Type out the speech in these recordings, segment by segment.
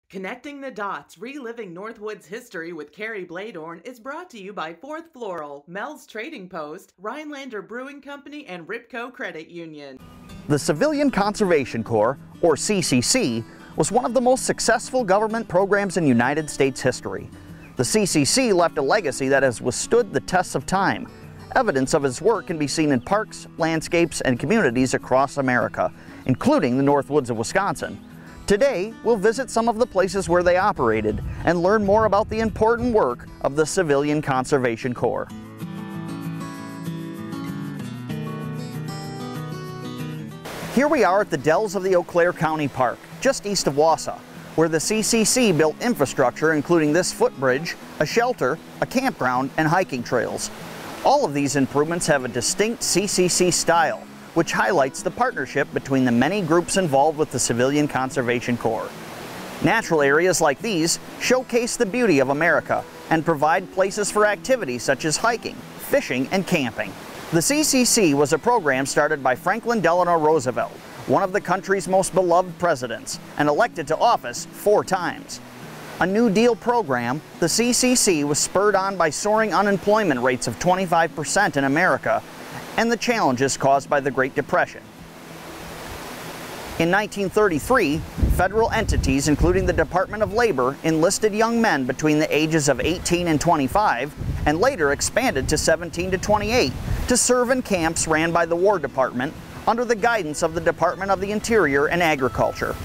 Connecting the Dots, Reliving Northwoods History with Carrie Bladorn is brought to you by Fourth Floral, Mel's Trading Post, Rhinelander Brewing Company, and Ripco Credit Union. The Civilian Conservation Corps, or CCC, was one of the most successful government programs in United States history. The CCC left a legacy that has withstood the tests of time. Evidence of its work can be seen in parks, landscapes, and communities across America, including the Northwoods of Wisconsin. Today, we'll visit some of the places where they operated and learn more about the important work of the Civilian Conservation Corps. Here we are at the Dells of the Eau Claire County Park, just east of Wausau, where the CCC built infrastructure including this footbridge, a shelter, a campground, and hiking trails. All of these improvements have a distinct CCC style, which highlights the partnership between the many groups involved with the Civilian Conservation Corps. Natural areas like these showcase the beauty of America and provide places for activities such as hiking, fishing, and camping. The CCC was a program started by Franklin Delano Roosevelt, one of the country's most beloved presidents, and elected to office 4 times. A New Deal program, the CCC was spurred on by soaring unemployment rates of 25% in America and the challenges caused by the Great Depression. In 1933, federal entities, including the Department of Labor, enlisted young men between the ages of 18 and 25, and later expanded to 17 to 28, to serve in camps ran by the War Department under the guidance of the Department of the Interior and Agriculture,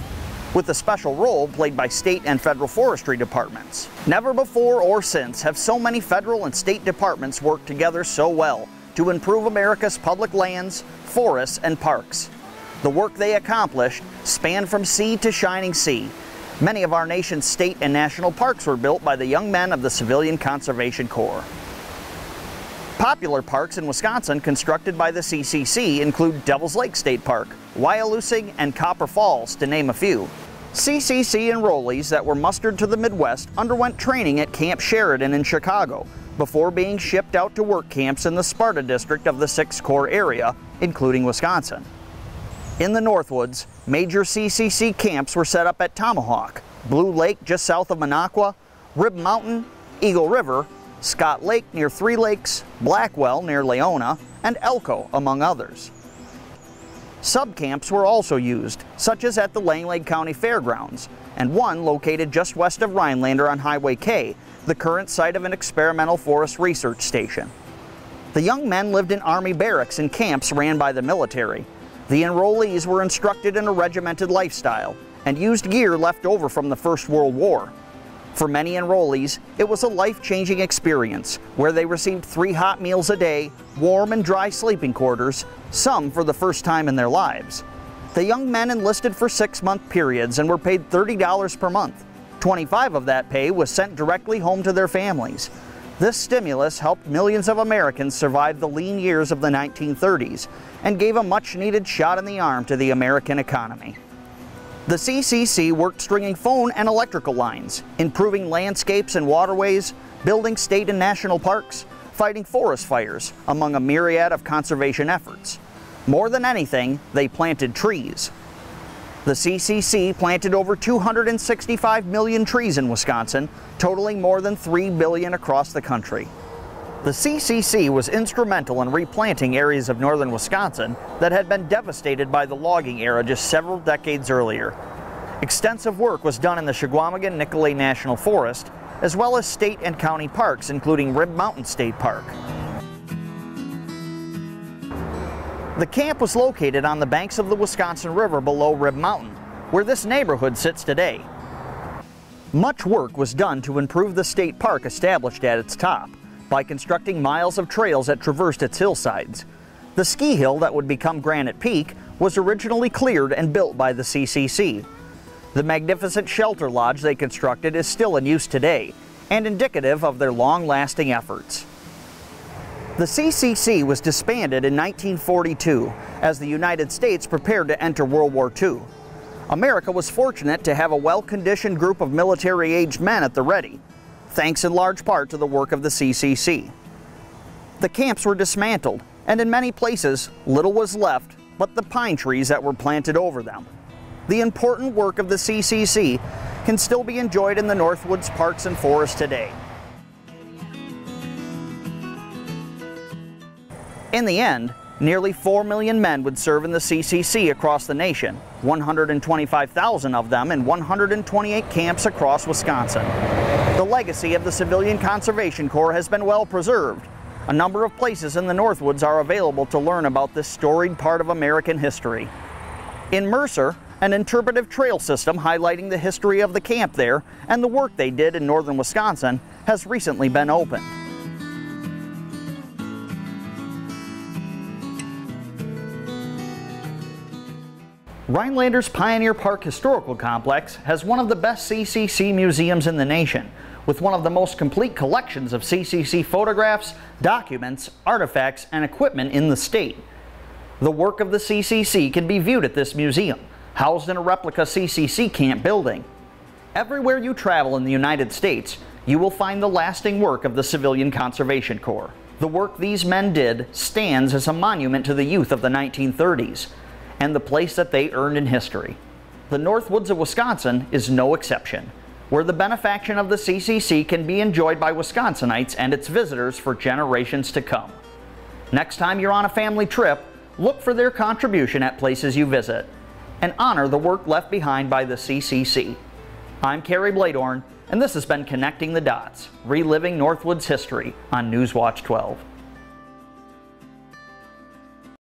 with a special role played by state and federal forestry departments. Never before or since have so many federal and state departments worked together so well to improve America's public lands, forests, and parks. The work they accomplished spanned from sea to shining sea. Many of our nation's state and national parks were built by the young men of the Civilian Conservation Corps. Popular parks in Wisconsin constructed by the CCC include Devil's Lake State Park, Wyalusing, and Copper Falls, to name a few. CCC enrollees that were mustered to the Midwest underwent training at Camp Sheridan in Chicago before being shipped out to work camps in the Sparta district of the 6th Corps area, including Wisconsin. In the Northwoods, major CCC camps were set up at Tomahawk, Blue Lake just south of Minocqua, Rib Mountain, Eagle River, Scott Lake near Three Lakes, Blackwell near Leona, and Elko, among others. Subcamps were also used, such as at the Langley County Fairgrounds, and one located just west of Rhinelander on Highway K, the current site of an experimental forest research station. The young men lived in Army barracks and camps ran by the military. The enrollees were instructed in a regimented lifestyle and used gear left over from the First World War. For many enrollees, it was a life-changing experience where they received 3 hot meals a day, warm and dry sleeping quarters, some for the first time in their lives. The young men enlisted for 6-month periods and were paid $30 per month. 25 of that pay was sent directly home to their families. This stimulus helped millions of Americans survive the lean years of the 1930s and gave a much-needed shot in the arm to the American economy. The CCC worked stringing phone and electrical lines, improving landscapes and waterways, building state and national parks, fighting forest fires, among a myriad of conservation efforts. More than anything, they planted trees. The CCC planted over 265 million trees in Wisconsin, totaling more than 3 billion across the country. The CCC was instrumental in replanting areas of northern Wisconsin that had been devastated by the logging era just several decades earlier. Extensive work was done in the Chequamegon-Nicolet National Forest, as well as state and county parks, including Rib Mountain State Park. The camp was located on the banks of the Wisconsin River below Rib Mountain, where this neighborhood sits today. Much work was done to improve the state park established at its top by constructing miles of trails that traversed its hillsides. The ski hill that would become Granite Peak was originally cleared and built by the CCC. The magnificent shelter lodge they constructed is still in use today and indicative of their long-lasting efforts. The CCC was disbanded in 1942 as the United States prepared to enter World War II. America was fortunate to have a well-conditioned group of military-aged men at the ready, thanks in large part to the work of the CCC. The camps were dismantled, and in many places, little was left but the pine trees that were planted over them. The important work of the CCC can still be enjoyed in the Northwoods parks and forests today. In the end, nearly 4 million men would serve in the CCC across the nation, 125,000 of them in 128 camps across Wisconsin. The legacy of the Civilian Conservation Corps has been well preserved. A number of places in the Northwoods are available to learn about this storied part of American history. In Mercer, an interpretive trail system highlighting the history of the camp there and the work they did in northern Wisconsin has recently been opened. Rhinelander's Pioneer Park Historical Complex has one of the best CCC museums in the nation, with one of the most complete collections of CCC photographs, documents, artifacts, and equipment in the state. The work of the CCC can be viewed at this museum, housed in a replica CCC camp building. Everywhere you travel in the United States, you will find the lasting work of the Civilian Conservation Corps. The work these men did stands as a monument to the youth of the 1930s, and the place that they earned in history. The Northwoods of Wisconsin is no exception, where the benefaction of the CCC can be enjoyed by Wisconsinites and its visitors for generations to come. Next time you're on a family trip, look for their contribution at places you visit, and honor the work left behind by the CCC. I'm Kerry Bladorn, and this has been Connecting the Dots, Reliving Northwoods History on Newswatch 12.